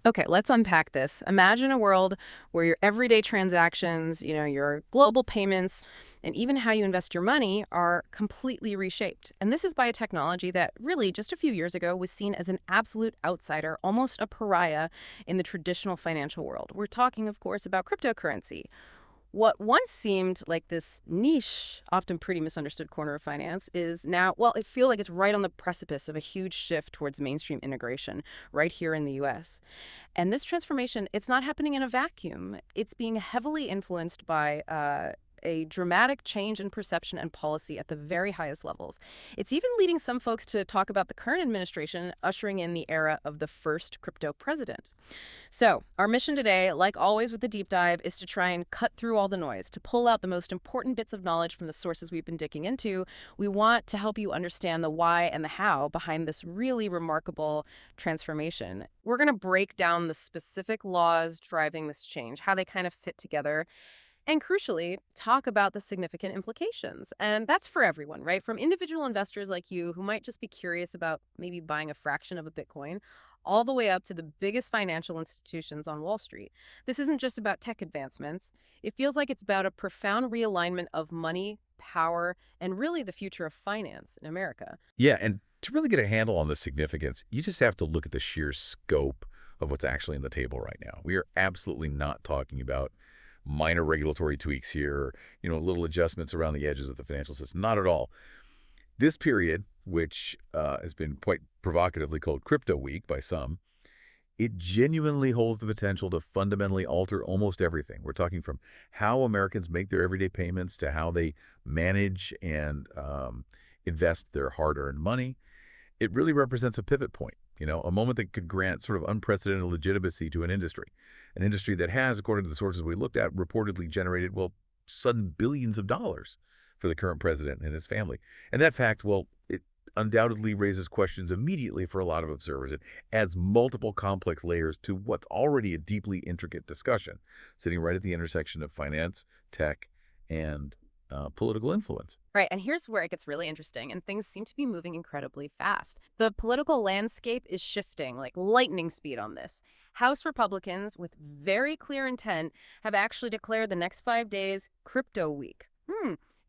Okay, let's unpack this. Imagine a world where your everyday transactions, your global payments, and even how you invest your money are completely reshaped. And this is by a technology that really just a few years ago was seen as an absolute outsider, almost a pariah in the traditional financial world. We're talking, of course, about cryptocurrency. What once seemed like this niche, often pretty misunderstood corner of finance is now, well, it feels like it's right on the precipice of a huge shift towards mainstream integration right here in the US. And this transformation, it's not happening in a vacuum. It's being heavily influenced by a dramatic change in perception and policy at the very highest levels. It's even leading some folks to talk about the current administration ushering in the era of the first crypto president. So, our mission today, like always with the deep dive, is to try and cut through all the noise, to pull out the most important bits of knowledge from the sources we've been digging into. We want to help you understand the why and the how behind this really remarkable transformation. We're going to break down the specific laws driving this change, how they kind of fit together, and crucially, talk about the significant implications. And that's for everyone, right? From individual investors like you who might just be curious about maybe buying a fraction of a Bitcoin, all the way up to the biggest financial institutions on Wall Street. This isn't just about tech advancements. It feels like it's about a profound realignment of money, power, and really the future of finance in America. Yeah, and to really get a handle on the significance, you just have to look at the sheer scope of what's actually on the table right now. We are absolutely not talking about minor regulatory tweaks here, little adjustments around the edges of the financial system. Not at all. This period, which has been quite provocatively called Crypto Week by some, it genuinely holds the potential to fundamentally alter almost everything. We're talking from how Americans make their everyday payments to how they manage and invest their hard-earned money. It really represents a pivot point, a moment that could grant sort of unprecedented legitimacy to an industry that has, according to the sources we looked at, reportedly generated, well, sudden billions of dollars for the current president and his family. And that fact, well, it undoubtedly raises questions immediately for a lot of observers. It adds multiple complex layers to what's already a deeply intricate discussion, sitting right at the intersection of finance, tech, and political influence. Right, and here's where it gets really interesting, and things seem to be moving incredibly fast. The political landscape is shifting like lightning speed on this. House Republicans, with very clear intent, have actually declared the next 5 days Crypto Week.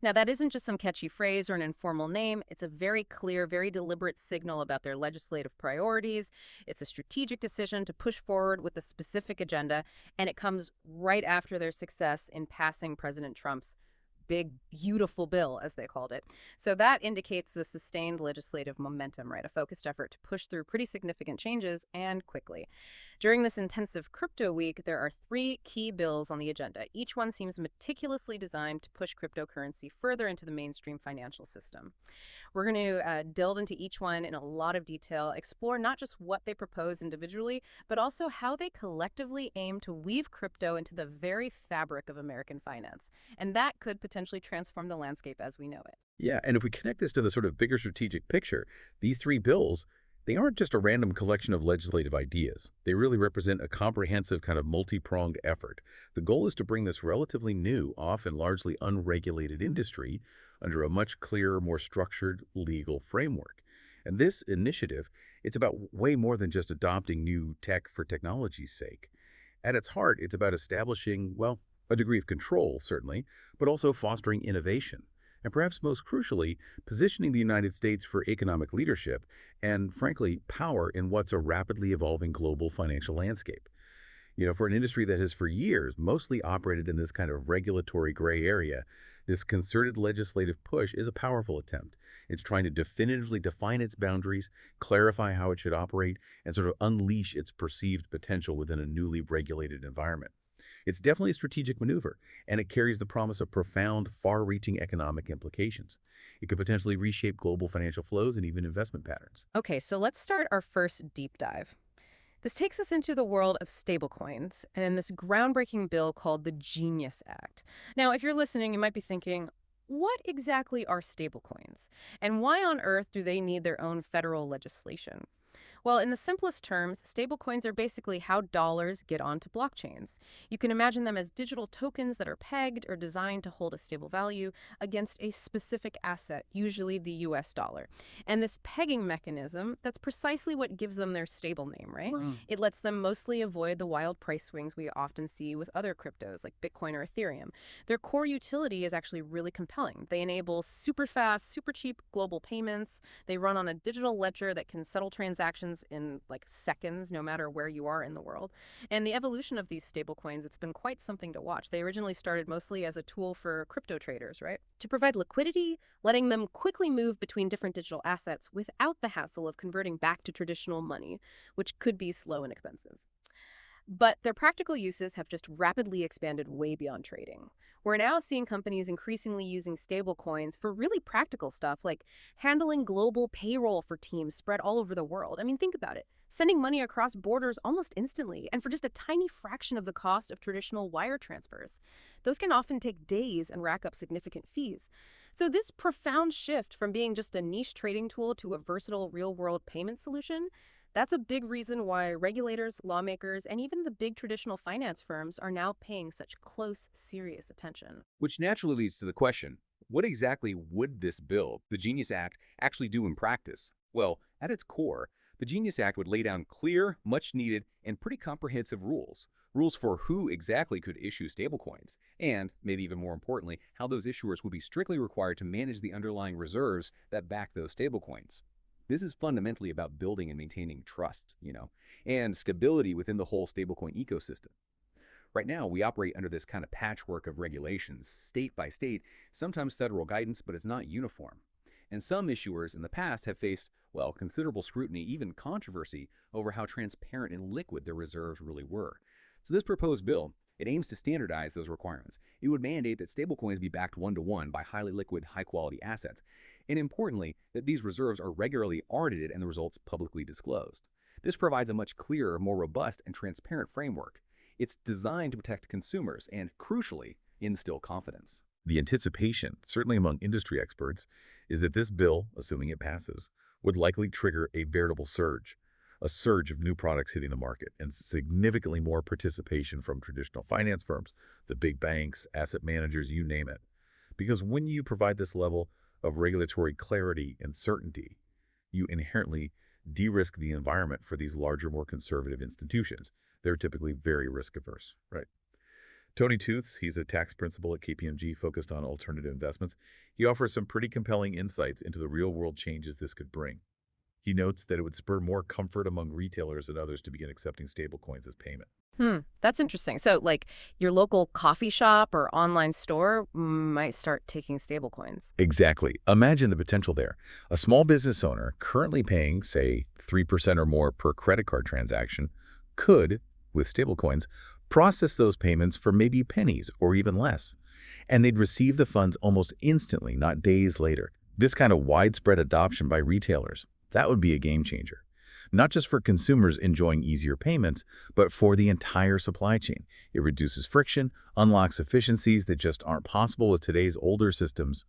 Now, that isn't just some catchy phrase or an informal name. It's a very clear, very deliberate signal about their legislative priorities. It's a strategic decision to push forward with a specific agenda, and it comes right after their success in passing President Trump's big, beautiful bill, as they called it. So that indicates the sustained legislative momentum, right? A focused effort to push through pretty significant changes and quickly. During this intensive crypto week, there are 3 key bills on the agenda. Each one seems meticulously designed to push cryptocurrency further into the mainstream financial system. We're going to delve into each one in a lot of detail, explore not just what they propose individually, but also how they collectively aim to weave crypto into the very fabric of American finance. And that could potentially transform the landscape as we know it. Yeah, and if we connect this to the sort of bigger strategic picture, these three bills, they aren't just a random collection of legislative ideas. They really represent a comprehensive kind of multi-pronged effort. The goal is to bring this relatively new, often largely unregulated industry under a much clearer, more structured legal framework. And this initiative, it's about way more than just adopting new tech for technology's sake. At its heart, it's about establishing, well, a degree of control, certainly, but also fostering innovation. And perhaps most crucially, positioning the United States for economic leadership and, frankly, power in what's a rapidly evolving global financial landscape. For an industry that has for years mostly operated in this kind of regulatory gray area, this concerted legislative push is a powerful attempt. It's trying to definitively define its boundaries, clarify how it should operate, and sort of unleash its perceived potential within a newly regulated environment. It's definitely a strategic maneuver, and it carries the promise of profound, far-reaching economic implications. It could potentially reshape global financial flows and even investment patterns. Okay, so let's start our first deep dive. This takes us into the world of stablecoins and this groundbreaking bill called the Genius Act. Now, if you're listening, you might be thinking, what exactly are stablecoins? And why on earth do they need their own federal legislation? Well, in the simplest terms, stablecoins are basically how dollars get onto blockchains. You can imagine them as digital tokens that are pegged or designed to hold a stable value against a specific asset, usually the US dollar. And this pegging mechanism, that's precisely what gives them their stable name, right? Wow. It lets them mostly avoid the wild price swings we often see with other cryptos like Bitcoin or Ethereum. Their core utility is actually really compelling. They enable super fast, super cheap global payments. They run on a digital ledger that can settle transactions in like seconds, no matter where you are in the world. And the evolution of these stablecoins, it's been quite something to watch. They originally started mostly as a tool for crypto traders, right? To provide liquidity, letting them quickly move between different digital assets without the hassle of converting back to traditional money, which could be slow and expensive. But their practical uses have just rapidly expanded way beyond trading. We're now seeing companies increasingly using stablecoins for really practical stuff like handling global payroll for teams spread all over the world. I mean, think about it. Sending money across borders almost instantly and for just a tiny fraction of the cost of traditional wire transfers. Those can often take days and rack up significant fees. So, this profound shift from being just a niche trading tool to a versatile real world payment solution, that's a big reason why regulators, lawmakers, and even the big traditional finance firms are now paying such close, serious attention. Which naturally leads to the question, what exactly would this bill, the Genius Act, actually do in practice? Well, at its core, the Genius Act would lay down clear, much needed, and pretty comprehensive rules. Rules for who exactly could issue stablecoins, and, maybe even more importantly, how those issuers would be strictly required to manage the underlying reserves that back those stablecoins. This is fundamentally about building and maintaining trust, and stability within the whole stablecoin ecosystem. Right now, we operate under this kind of patchwork of regulations, state by state, sometimes federal guidance, but it's not uniform. And some issuers in the past have faced, well, considerable scrutiny, even controversy, over how transparent and liquid their reserves really were. So this proposed bill, it aims to standardize those requirements. It would mandate that stablecoins be backed one-to-one by highly liquid, high-quality assets, and importantly, that these reserves are regularly audited and the results publicly disclosed. This provides a much clearer, more robust, and transparent framework. It's designed to protect consumers and, crucially, instill confidence. The anticipation, certainly among industry experts, is that this bill, assuming it passes, would likely trigger a veritable surge. A surge of new products hitting the market and significantly more participation from traditional finance firms, the big banks, asset managers, you name it. Because when you provide this level of regulatory clarity and certainty, you inherently de-risk the environment for these larger, more conservative institutions. They're typically very risk-averse, right? Tony Tooths, he's a tax principal at KPMG focused on alternative investments. He offers some pretty compelling insights into the real-world changes this could bring. He notes that it would spur more comfort among retailers and others to begin accepting stablecoins as payment. That's interesting. So, like, your local coffee shop or online store might start taking stablecoins. Exactly. Imagine the potential there. A small business owner currently paying, say, 3% or more per credit card transaction could, with stablecoins, process those payments for maybe pennies or even less. And they'd receive the funds almost instantly, not days later. This kind of widespread adoption by retailers, that would be a game changer. Not just for consumers enjoying easier payments, but for the entire supply chain. It reduces friction, unlocks efficiencies that just aren't possible with today's older systems.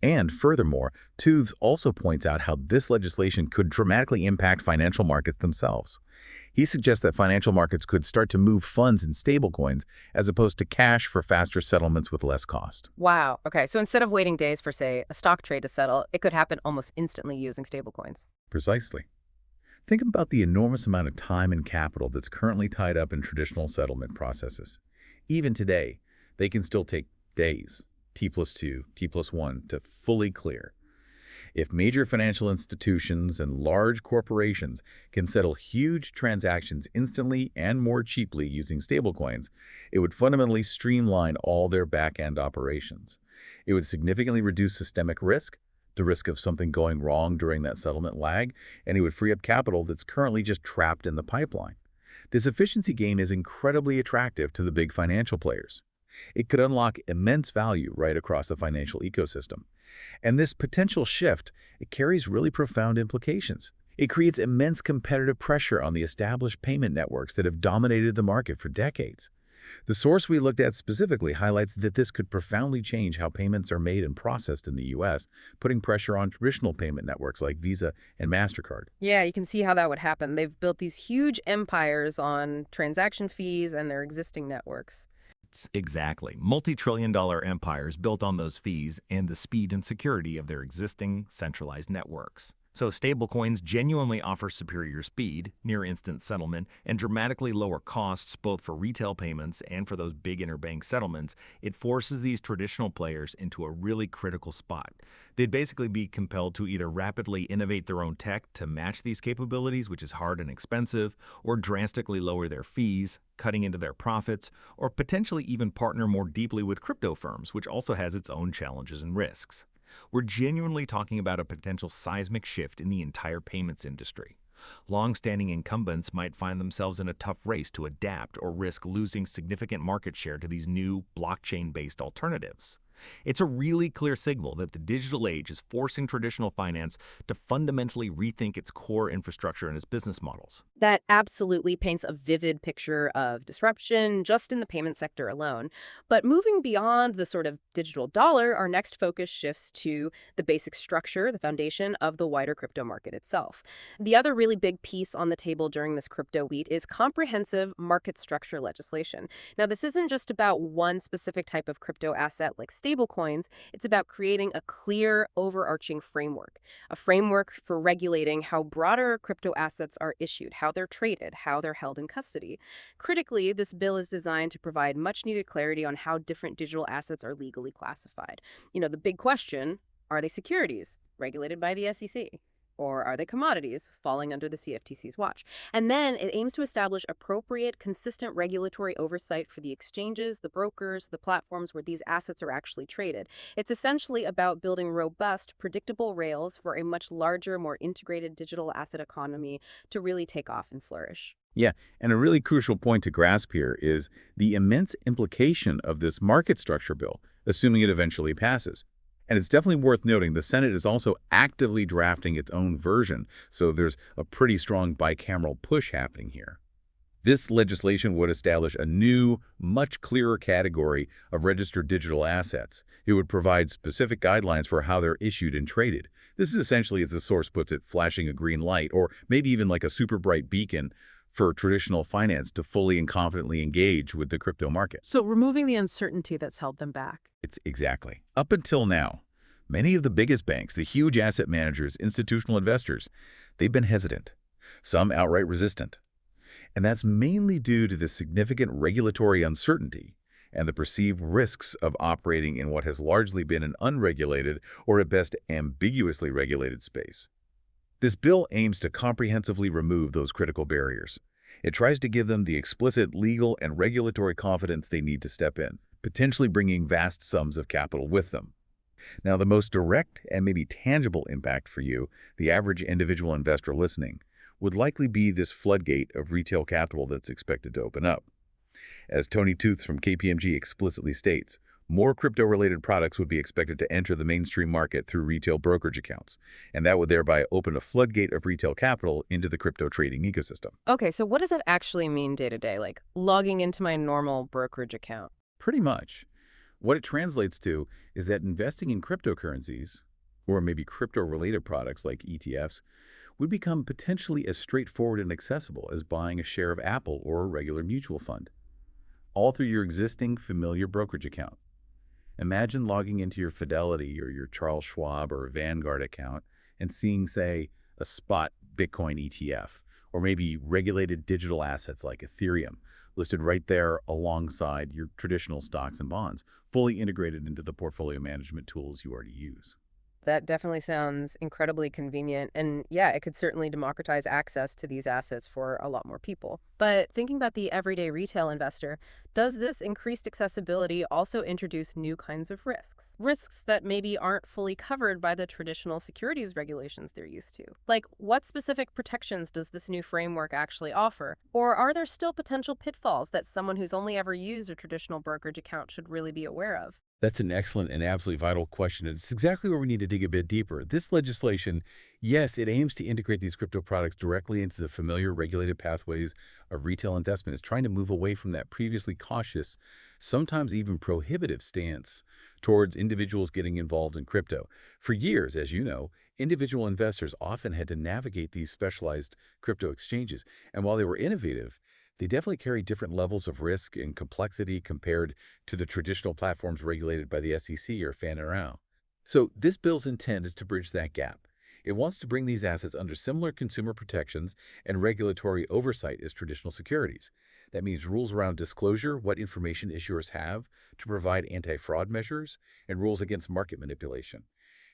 And furthermore, Tooths also points out how this legislation could dramatically impact financial markets themselves. He suggests that financial markets could start to move funds in stablecoins as opposed to cash for faster settlements with less cost. Wow. Okay. So instead of waiting days for, say, a stock trade to settle, it could happen almost instantly using stablecoins. Precisely. Think about the enormous amount of time and capital that's currently tied up in traditional settlement processes. Even today, they can still take days, T+2, T+1, to fully clear. If major financial institutions and large corporations can settle huge transactions instantly and more cheaply using stablecoins, it would fundamentally streamline all their back-end operations. It would significantly reduce systemic risk, the risk of something going wrong during that settlement lag, and it would free up capital that's currently just trapped in the pipeline. This efficiency gain is incredibly attractive to the big financial players. It could unlock immense value right across the financial ecosystem. And this potential shift, it carries really profound implications. It creates immense competitive pressure on the established payment networks that have dominated the market for decades. The source we looked at specifically highlights that this could profoundly change how payments are made and processed in the U.S., putting pressure on traditional payment networks like Visa and MasterCard. Yeah, you can see how that would happen. They've built these huge empires on transaction fees and their existing networks. Exactly. Multi-trillion-dollar empires built on those fees and the speed and security of their existing centralized networks. So stablecoins genuinely offer superior speed, near-instant settlement, and dramatically lower costs both for retail payments and for those big interbank settlements. It forces these traditional players into a really critical spot. They'd basically be compelled to either rapidly innovate their own tech to match these capabilities, which is hard and expensive, or drastically lower their fees, cutting into their profits, or potentially even partner more deeply with crypto firms, which also has its own challenges and risks. We're genuinely talking about a potential seismic shift in the entire payments industry. Long-standing incumbents might find themselves in a tough race to adapt or risk losing significant market share to these new blockchain-based alternatives. It's a really clear signal that the digital age is forcing traditional finance to fundamentally rethink its core infrastructure and its business models. That absolutely paints a vivid picture of disruption just in the payment sector alone. But moving beyond the sort of digital dollar, our next focus shifts to the basic structure, the foundation of the wider crypto market itself. The other really big piece on the table during this crypto week is comprehensive market structure legislation. Now, this isn't just about one specific type of crypto asset like stablecoins. It's about creating a clear, overarching framework, a framework for regulating how broader crypto assets are issued, how they're traded, how they're held in custody. Critically, this bill is designed to provide much needed clarity on how different digital assets are legally classified. The big question, are they securities regulated by the SEC? Or are they commodities falling under the CFTC's watch? And then it aims to establish appropriate, consistent regulatory oversight for the exchanges, the brokers, the platforms where these assets are actually traded. It's essentially about building robust, predictable rails for a much larger, more integrated digital asset economy to really take off and flourish. Yeah, and a really crucial point to grasp here is the immense implication of this market structure bill, assuming it eventually passes. And it's definitely worth noting the Senate is also actively drafting its own version, so there's a pretty strong bicameral push happening here. This legislation would establish a new, much clearer category of registered digital assets. It would provide specific guidelines for how they're issued and traded. This is essentially, as the source puts it, flashing a green light, or maybe even like a super bright beacon for traditional finance to fully and confidently engage with the crypto market. So removing the uncertainty that's held them back. It's exactly. Up until now, many of the biggest banks, the huge asset managers, institutional investors, they've been hesitant, some outright resistant. And that's mainly due to the significant regulatory uncertainty and the perceived risks of operating in what has largely been an unregulated or at best ambiguously regulated space. This bill aims to comprehensively remove those critical barriers. It tries to give them the explicit legal and regulatory confidence they need to step in, potentially bringing vast sums of capital with them. Now, the most direct and maybe tangible impact for you, the average individual investor listening, would likely be this floodgate of retail capital that's expected to open up. As Tony Tooths from KPMG explicitly states, more crypto-related products would be expected to enter the mainstream market through retail brokerage accounts, and that would thereby open a floodgate of retail capital into the crypto trading ecosystem. Okay, so what does that actually mean day to day, like logging into my normal brokerage account? Pretty much. What it translates to is that investing in cryptocurrencies, or maybe crypto-related products like ETFs, would become potentially as straightforward and accessible as buying a share of Apple or a regular mutual fund, all through your existing familiar brokerage account. Imagine logging into your Fidelity or your Charles Schwab or Vanguard account and seeing, say, a spot Bitcoin ETF, or maybe regulated digital assets like Ethereum, listed right there alongside your traditional stocks and bonds, fully integrated into the portfolio management tools you already use. That definitely sounds incredibly convenient. And yeah, it could certainly democratize access to these assets for a lot more people. But thinking about the everyday retail investor, does this increased accessibility also introduce new kinds of risks? Risks that maybe aren't fully covered by the traditional securities regulations they're used to. Like, what specific protections does this new framework actually offer? Or are there still potential pitfalls that someone who's only ever used a traditional brokerage account should really be aware of? That's an excellent and absolutely vital question. And it's exactly where we need to dig a bit deeper. This legislation, yes, it aims to integrate these crypto products directly into the familiar regulated pathways of retail investment. It's trying to move away from that previously cautious, sometimes even prohibitive stance towards individuals getting involved in crypto. For years, as you know, individual investors often had to navigate these specialized crypto exchanges. And while they were innovative, they definitely carry different levels of risk and complexity compared to the traditional platforms regulated by the SEC or FINRA. So this bill's intent is to bridge that gap. It wants to bring these assets under similar consumer protections and regulatory oversight as traditional securities. That means rules around disclosure, what information issuers have to provide anti-fraud measures, and rules against market manipulation.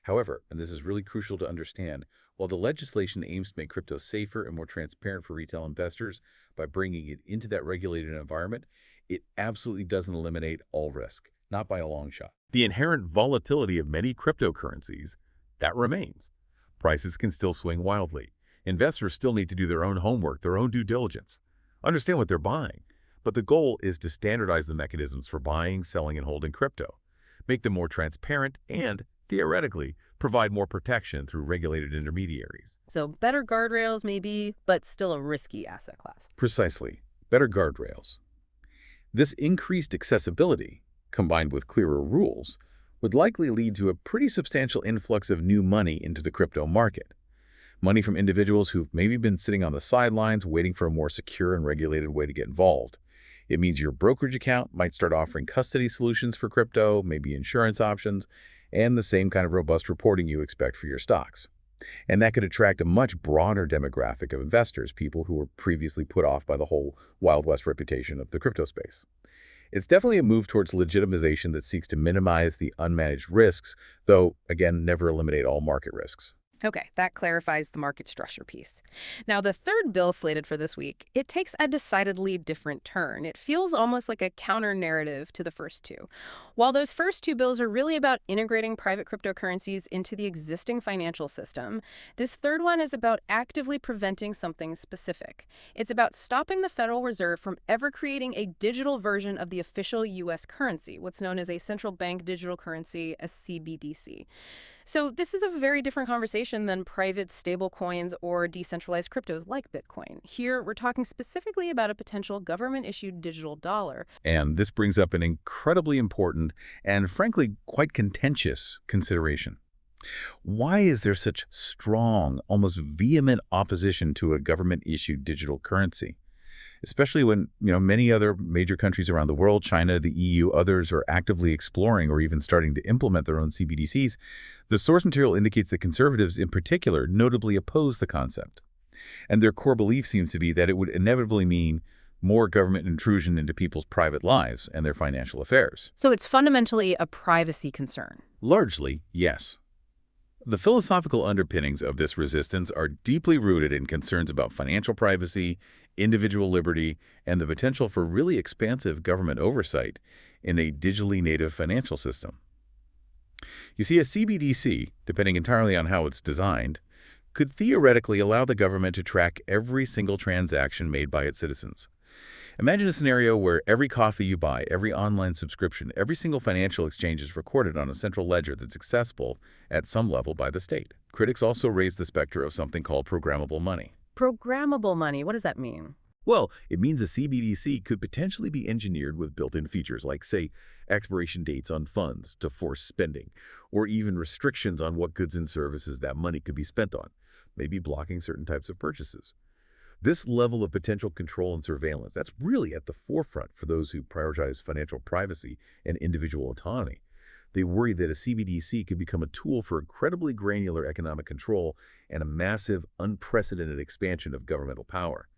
However, and this is really crucial to understand, while the legislation aims to make crypto safer and more transparent for retail investors by bringing it into that regulated environment, it absolutely doesn't eliminate all risk, not by a long shot. The inherent volatility of many cryptocurrencies, that remains. Prices can still swing wildly. Investors still need to do their own homework, their own due diligence, understand what they're buying. But the goal is to standardize the mechanisms for buying, selling, and holding crypto, make them more transparent, and, theoretically, provide more protection through regulated intermediaries. So better guardrails maybe, but still a risky asset class. Precisely. Better guardrails. This increased accessibility, combined with clearer rules, would likely lead to a pretty substantial influx of new money into the crypto market. Money from individuals who've maybe been sitting on the sidelines waiting for a more secure and regulated way to get involved. It means your brokerage account might start offering custody solutions for crypto, maybe insurance options, and the same kind of robust reporting you expect for your stocks. And that could attract a much broader demographic of investors, people who were previously put off by the whole Wild West reputation of the crypto space. It's definitely a move towards legitimization that seeks to minimize the unmanaged risks, though, again, never eliminate all market risks. Okay, that clarifies the market structure piece. Now, the third bill slated for this week, it takes a decidedly different turn. It feels almost like a counter-narrative to the first two. While those first two bills are really about integrating private cryptocurrencies into the existing financial system, this third one is about actively preventing something specific. It's about stopping the Federal Reserve from ever creating a digital version of the official U.S. currency, what's known as a central bank digital currency, a CBDC. So this is a very different conversation than private stablecoins or decentralized cryptos like Bitcoin. Here, we're talking specifically about a potential government-issued digital dollar. And this brings up an incredibly important and, frankly, quite contentious consideration. Why is there such strong, almost vehement opposition to a government-issued digital currency? Especially when, many other major countries around the world, China, the EU, others are actively exploring or even starting to implement their own CBDCs. The source material indicates that conservatives in particular notably oppose the concept. And their core belief seems to be that it would inevitably mean more government intrusion into people's private lives and their financial affairs. So it's fundamentally a privacy concern. Largely, yes. The philosophical underpinnings of this resistance are deeply rooted in concerns about financial privacy, individual liberty, and the potential for really expansive government oversight in a digitally native financial system. You see, a CBDC, depending entirely on how it's designed, could theoretically allow the government to track every single transaction made by its citizens. Imagine a scenario where every coffee you buy, every online subscription, every single financial exchange is recorded on a central ledger that's accessible at some level by the state. Critics also raise the specter of something called programmable money. Programmable money, what does that mean? Well, it means a CBDC could potentially be engineered with built-in features like, say, expiration dates on funds to force spending, or even restrictions on what goods and services that money could be spent on, maybe blocking certain types of purchases. This level of potential control and surveillance, that's really at the forefront for those who prioritize financial privacy and individual autonomy. They worry that a CBDC could become a tool for incredibly granular economic control and a massive, unprecedented expansion of governmental power,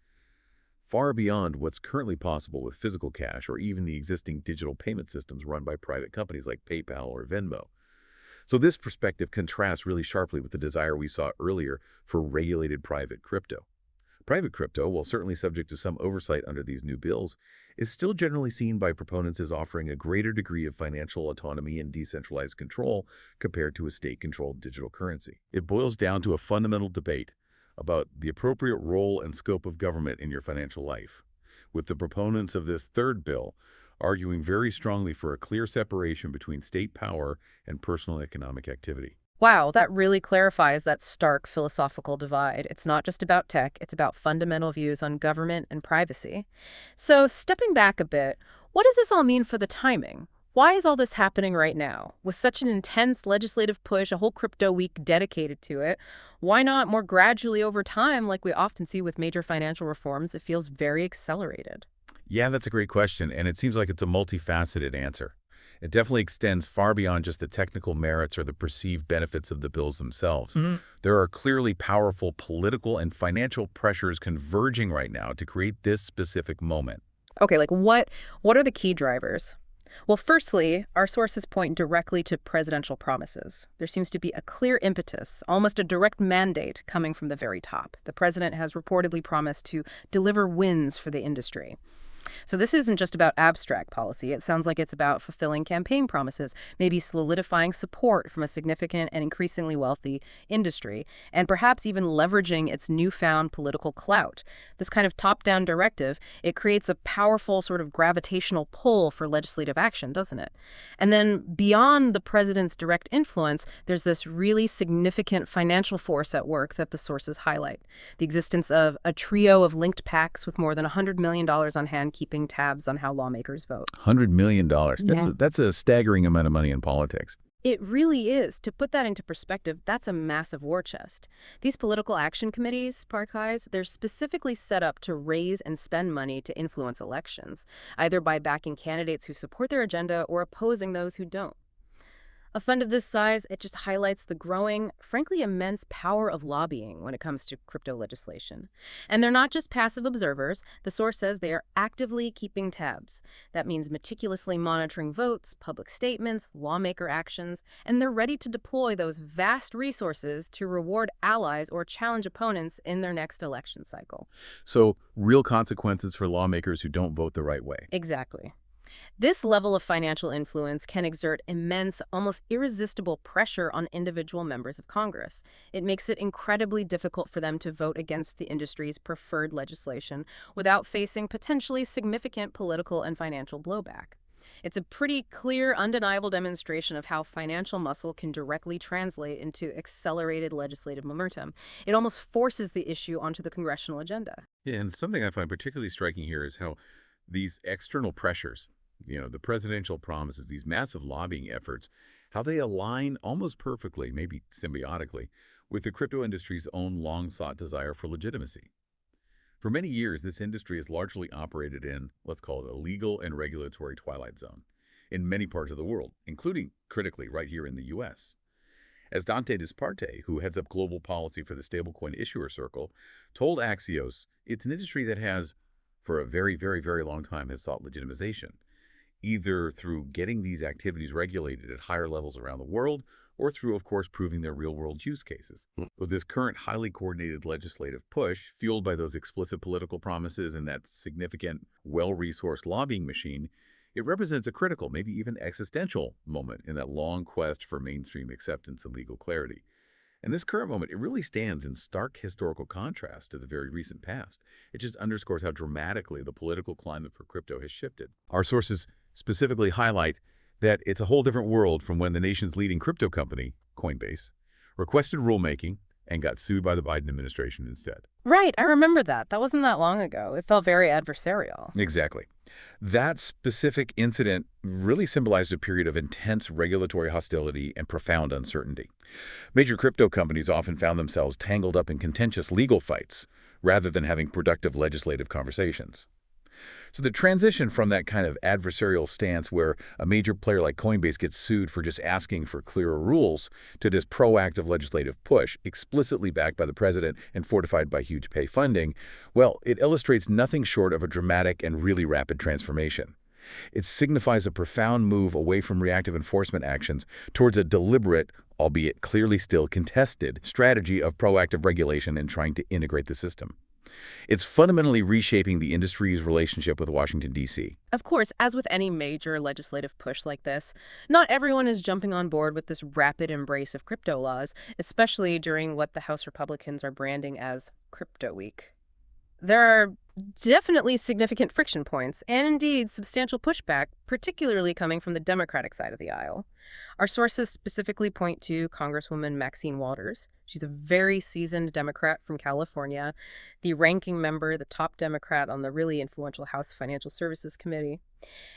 far beyond what's currently possible with physical cash or even the existing digital payment systems run by private companies like PayPal or Venmo. So this perspective contrasts really sharply with the desire we saw earlier for regulated private crypto. Private crypto, while certainly subject to some oversight under these new bills, is still generally seen by proponents as offering a greater degree of financial autonomy and decentralized control compared to a state-controlled digital currency. It boils down to a fundamental debate about the appropriate role and scope of government in your financial life, with the proponents of this third bill arguing very strongly for a clear separation between state power and personal economic activity. Wow, that really clarifies that stark philosophical divide. It's not just about tech, it's about fundamental views on government and privacy. So, stepping back a bit, what does this all mean for the timing? Why is all this happening right now? With such an intense legislative push, a whole crypto week dedicated to it, why not more gradually over time like we often see with major financial reforms? It feels very accelerated. Yeah, that's a great question, and it seems like it's a multifaceted answer. It definitely extends far beyond just the technical merits or the perceived benefits of the bills themselves. There are clearly powerful political and financial pressures converging right now to create this specific moment. Okay, like what are the key drivers? Well, firstly, our sources point directly to presidential promises. There seems to be a clear impetus, almost a direct mandate coming from the very top. The president has reportedly promised to deliver wins for the industry. So this isn't just about abstract policy. It sounds like it's about fulfilling campaign promises, maybe solidifying support from a significant and increasingly wealthy industry, and perhaps even leveraging its newfound political clout. This kind of top-down directive, it creates a powerful sort of gravitational pull for legislative action, doesn't it? And then beyond the president's direct influence, there's this really significant financial force at work that the sources highlight. The existence of a trio of linked PACs with more than $100 million on hand keeping tabs on how lawmakers vote. $100 million. Yeah. That's a staggering amount of money in politics. It really is. To put that into perspective, that's a massive war chest. These political action committees, Parkais, they're specifically set up to raise and spend money to influence elections, either by backing candidates who support their agenda or opposing those who don't. A fund of this size, it just highlights the growing, frankly immense power of lobbying when it comes to crypto legislation. And they're not just passive observers. The source says they are actively keeping tabs. That means meticulously monitoring votes, public statements, lawmaker actions, and they're ready to deploy those vast resources to reward allies or challenge opponents in their next election cycle. So, real consequences for lawmakers who don't vote the right way. Exactly. This level of financial influence can exert immense, almost irresistible pressure on individual members of Congress. It makes it incredibly difficult for them to vote against the industry's preferred legislation without facing potentially significant political and financial blowback. It's a pretty clear, undeniable demonstration of how financial muscle can directly translate into accelerated legislative momentum. It almost forces the issue onto the congressional agenda. Yeah, and something I find particularly striking here is how these external pressures, the presidential promises, these massive lobbying efforts, how they align almost perfectly, maybe symbiotically, with the crypto industry's own long-sought desire for legitimacy. For many years, this industry has largely operated in, let's call it a legal and regulatory twilight zone in many parts of the world, including, critically, right here in the U.S. As Dante Disparte, who heads up global policy for the stablecoin issuer circle, told Axios, it's an industry that has, for a very, very, very long time, has sought legitimization, either through getting these activities regulated at higher levels around the world or through, of course, proving their real-world use cases. With this current highly coordinated legislative push, fueled by those explicit political promises and that significant, well-resourced lobbying machine, it represents a critical, maybe even existential moment in that long quest for mainstream acceptance and legal clarity. And this current moment, it really stands in stark historical contrast to the very recent past. It just underscores how dramatically the political climate for crypto has shifted. Our sources specifically highlight that it's a whole different world from when the nation's leading crypto company, Coinbase, requested rulemaking and got sued by the Biden administration instead. Right, I remember that. That wasn't that long ago. It felt very adversarial. Exactly. That specific incident really symbolized a period of intense regulatory hostility and profound uncertainty. Major crypto companies often found themselves tangled up in contentious legal fights rather than having productive legislative conversations. So the transition from that kind of adversarial stance where a major player like Coinbase gets sued for just asking for clearer rules to this proactive legislative push, explicitly backed by the president and fortified by huge pay funding, well, it illustrates nothing short of a dramatic and really rapid transformation. It signifies a profound move away from reactive enforcement actions towards a deliberate, albeit clearly still contested, strategy of proactive regulation and trying to integrate the system. It's fundamentally reshaping the industry's relationship with Washington, D.C. Of course, as with any major legislative push like this, not everyone is jumping on board with this rapid embrace of crypto laws, especially during what the House Republicans are branding as Crypto Week. There are Definitely significant friction points, and indeed substantial pushback, particularly coming from the Democratic side of the aisle. Our sources specifically point to Congresswoman Maxine Waters. She's a very seasoned Democrat from California, the ranking member, the top Democrat on the really influential House Financial Services Committee.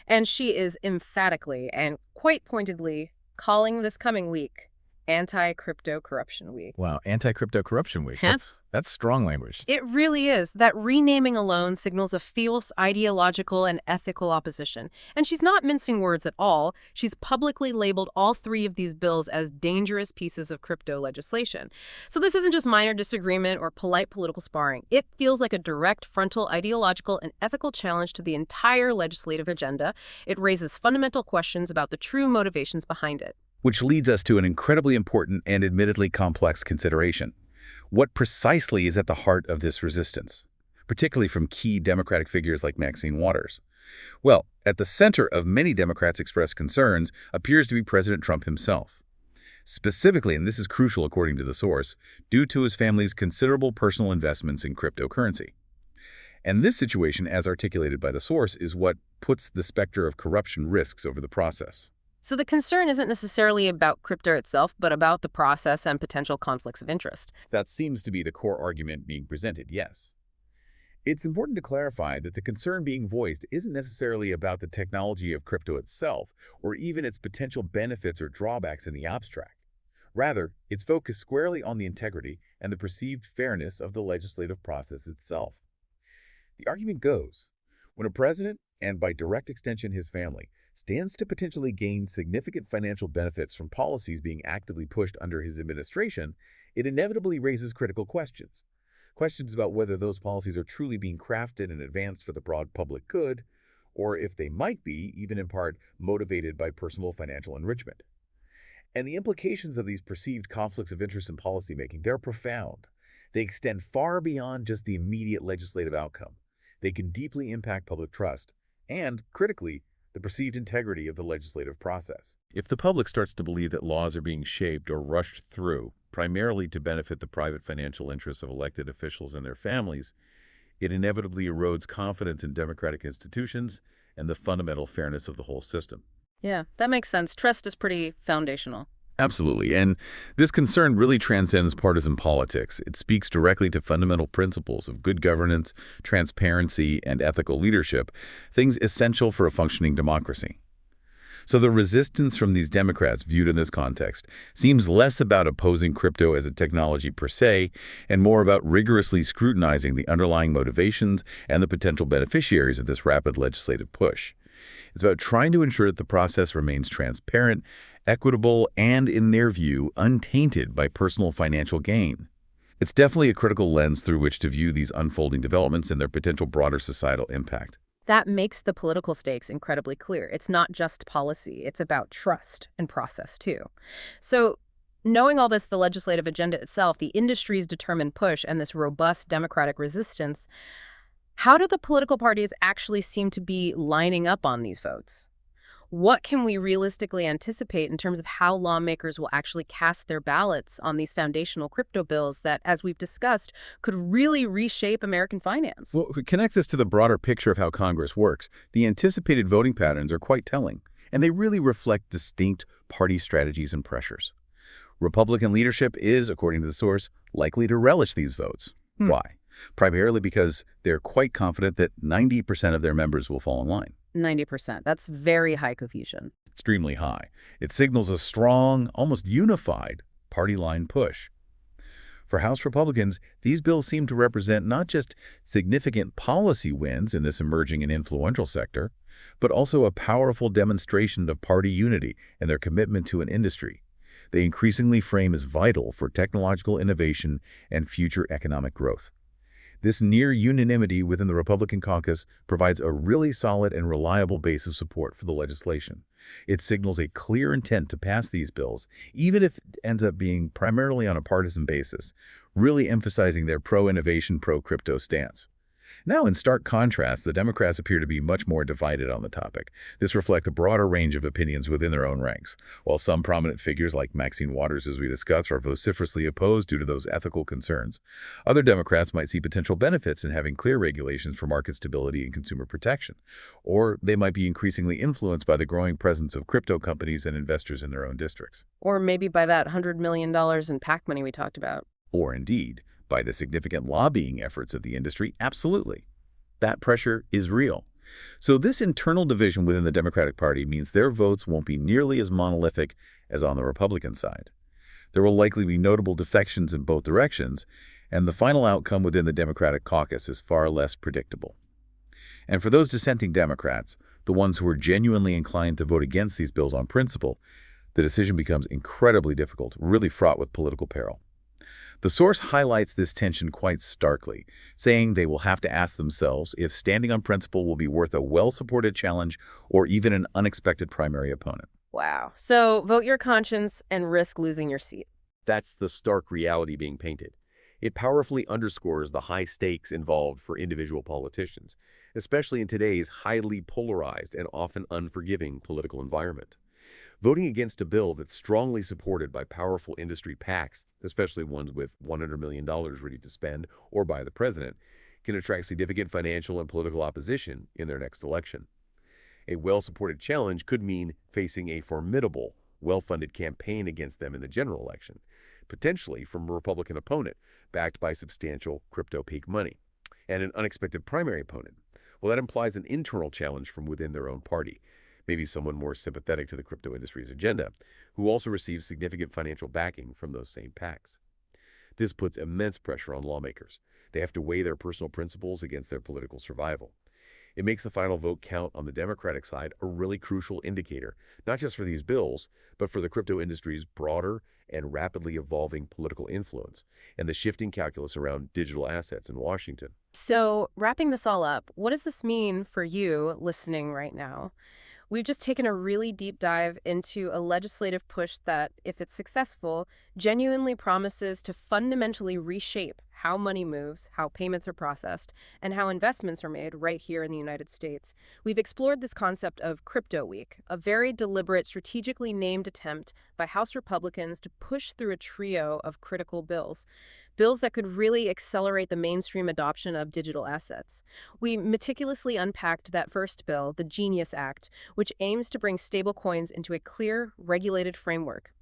And she is emphatically and quite pointedly calling this coming week Anti-Crypto Corruption Week. Wow, anti-crypto corruption week. That's strong language. It really is. That renaming alone signals a fierce ideological and ethical opposition. And she's not mincing words at all. She's publicly labeled all three of these bills as dangerous pieces of crypto legislation. So this isn't just minor disagreement or polite political sparring. It feels like a direct frontal ideological and ethical challenge to the entire legislative agenda. It raises fundamental questions about the true motivations behind it. Which leads us to an incredibly important and admittedly complex consideration. What precisely is at the heart of this resistance, particularly from key Democratic figures like Maxine Waters? Well, at the center of many Democrats' expressed concerns appears to be President Trump himself. Specifically, and this is crucial according to the source, due to his family's considerable personal investments in cryptocurrency. And this situation, as articulated by the source, is what puts the specter of corruption risks over the process. So the concern isn't necessarily about crypto itself, but about the process and potential conflicts of interest. That seems to be the core argument being presented, yes. It's important to clarify that the concern being voiced isn't necessarily about the technology of crypto itself, or even its potential benefits or drawbacks in the abstract. Rather, it's focused squarely on the integrity and the perceived fairness of the legislative process itself. The argument goes, when a president, and by direct extension his family, stands to potentially gain significant financial benefits from policies being actively pushed under his administration, it inevitably raises critical questions. Questions about whether those policies are truly being crafted and advanced for the broad public good, or if they might be, even in part, motivated by personal financial enrichment. And the implications of these perceived conflicts of interest in policymaking, they're profound. They extend far beyond just the immediate legislative outcome. They can deeply impact public trust and, critically, the perceived integrity of the legislative process. If the public starts to believe that laws are being shaped or rushed through, primarily to benefit the private financial interests of elected officials and their families, it inevitably erodes confidence in democratic institutions and the fundamental fairness of the whole system. Yeah, that makes sense. Trust is pretty foundational. Absolutely, and this concern really transcends partisan politics. It speaks directly to fundamental principles of good governance, transparency, and ethical leadership, things essential for a functioning democracy. So the resistance from these Democrats viewed in this context seems less about opposing crypto as a technology per se, and more about rigorously scrutinizing the underlying motivations and the potential beneficiaries of this rapid legislative push. It's about trying to ensure that the process remains transparent, equitable, and, in their view, untainted by personal financial gain. It's definitely a critical lens through which to view these unfolding developments and their potential broader societal impact. That makes the political stakes incredibly clear. It's not just policy. It's about trust and process, too. So, knowing all this, the legislative agenda itself, the industry's determined push, and this robust democratic resistance, how do the political parties actually seem to be lining up on these votes? What can we realistically anticipate in terms of how lawmakers will actually cast their ballots on these foundational crypto bills that, as we've discussed, could really reshape American finance? Well, to connect this to the broader picture of how Congress works, the anticipated voting patterns are quite telling, and they really reflect distinct party strategies and pressures. Republican leadership is, according to the source, likely to relish these votes. Why? Primarily because they're quite confident that 90% of their members will fall in line. 90%. That's very high cohesion. Extremely high. It signals a strong, almost unified party line push. For House Republicans, these bills seem to represent not just significant policy wins in this emerging and influential sector, but also a powerful demonstration of party unity and their commitment to an industry they increasingly frame as vital for technological innovation and future economic growth. This near unanimity within the Republican caucus provides a really solid and reliable base of support for the legislation. It signals a clear intent to pass these bills, even if it ends up being primarily on a partisan basis, really emphasizing their pro-innovation, pro-crypto stance. Now, in stark contrast, the Democrats appear to be much more divided on the topic. This reflects a broader range of opinions within their own ranks. While some prominent figures like Maxine Waters, as we discussed, are vociferously opposed due to those ethical concerns, other Democrats might see potential benefits in having clear regulations for market stability and consumer protection. Or they might be increasingly influenced by the growing presence of crypto companies and investors in their own districts. Or maybe by that $100 million in PAC money we talked about. Or indeed, by the significant lobbying efforts of the industry, absolutely. That pressure is real. So this internal division within the Democratic Party means their votes won't be nearly as monolithic as on the Republican side. There will likely be notable defections in both directions, and the final outcome within the Democratic caucus is far less predictable. And for those dissenting Democrats, the ones who are genuinely inclined to vote against these bills on principle, the decision becomes incredibly difficult, really fraught with political peril. The source highlights this tension quite starkly, saying they will have to ask themselves if standing on principle will be worth a well-supported challenge or even an unexpected primary opponent. Wow. So vote your conscience and risk losing your seat. That's the stark reality being painted. It powerfully underscores the high stakes involved for individual politicians, especially in today's highly polarized and often unforgiving political environment. Voting against a bill that's strongly supported by powerful industry PACs, especially ones with $100 million ready to spend or by the president, can attract significant financial and political opposition in their next election. A well-supported challenge could mean facing a formidable, well-funded campaign against them in the general election, potentially from a Republican opponent backed by substantial crypto peak money, and an unexpected primary opponent. Well, that implies an internal challenge from within their own party, maybe someone more sympathetic to the crypto industry's agenda, who also receives significant financial backing from those same PACs. This puts immense pressure on lawmakers. They have to weigh their personal principles against their political survival. It makes the final vote count on the Democratic side a really crucial indicator, not just for these bills, but for the crypto industry's broader and rapidly evolving political influence and the shifting calculus around digital assets in Washington. So wrapping this all up, what does this mean for you listening right now? We've just taken a really deep dive into a legislative push that, if it's successful, genuinely promises to fundamentally reshape how money moves, how payments are processed, and how investments are made right here in the United States. We've explored this concept of Crypto Week, a very deliberate, strategically named attempt by House Republicans to push through a trio of critical bills. Bills that could really accelerate the mainstream adoption of digital assets. We meticulously unpacked that first bill, the Genius Act, which aims to bring stablecoins into a clear, regulated framework.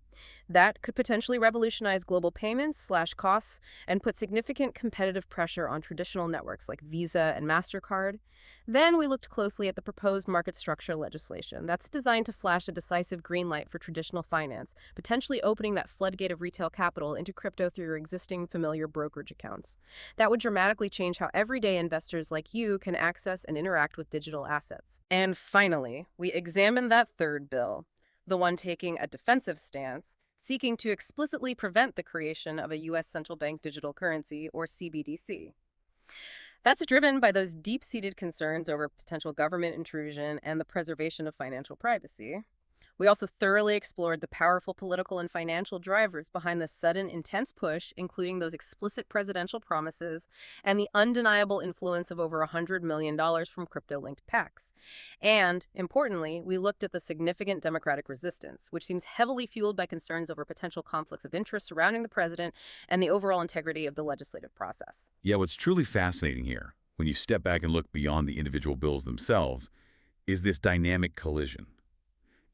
That could potentially revolutionize global payments/costs and put significant competitive pressure on traditional networks like Visa and MasterCard. Then we looked closely at the proposed market structure legislation that's designed to flash a decisive green light for traditional finance, potentially opening that floodgate of retail capital into crypto through your existing familiar brokerage accounts. That would dramatically change how everyday investors like you can access and interact with digital assets. And finally, we examined that third bill, the one taking a defensive stance, seeking to explicitly prevent the creation of a U.S. central bank digital currency, or CBDC. That's driven by those deep-seated concerns over potential government intrusion and the preservation of financial privacy. We also thoroughly explored the powerful political and financial drivers behind the sudden, intense push, including those explicit presidential promises and the undeniable influence of over $100 million from crypto-linked PACs. And, importantly, we looked at the significant Democratic resistance, which seems heavily fueled by concerns over potential conflicts of interest surrounding the president and the overall integrity of the legislative process. Yeah, what's truly fascinating here, when you step back and look beyond the individual bills themselves, is this dynamic collision.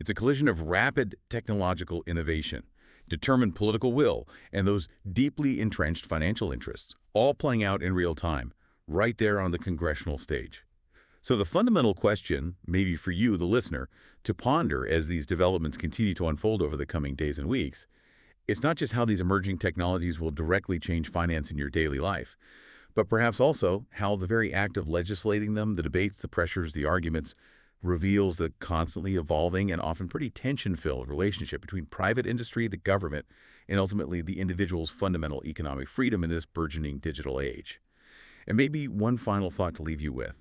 It's a collision of rapid technological innovation, determined political will, and those deeply entrenched financial interests, all playing out in real time, right there on the congressional stage. So the fundamental question, maybe for you, the listener, to ponder as these developments continue to unfold over the coming days and weeks, it's not just how these emerging technologies will directly change finance in your daily life, but perhaps also how the very act of legislating them, the debates, the pressures, the arguments, reveals the constantly evolving and often pretty tension-filled relationship between private industry, the government, and ultimately the individual's fundamental economic freedom in this burgeoning digital age. And maybe one final thought to leave you with.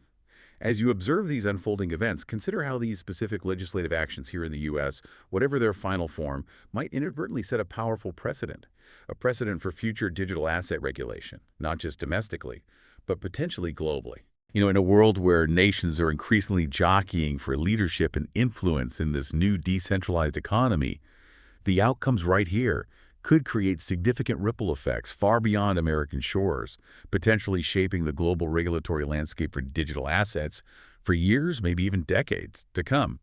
As you observe these unfolding events, consider how these specific legislative actions here in the U.S., whatever their final form, might inadvertently set a powerful precedent, a precedent for future digital asset regulation, not just domestically, but potentially globally. In a world where nations are increasingly jockeying for leadership and influence in this new decentralized economy, the outcomes right here could create significant ripple effects far beyond American shores, potentially shaping the global regulatory landscape for digital assets for years, maybe even decades to come.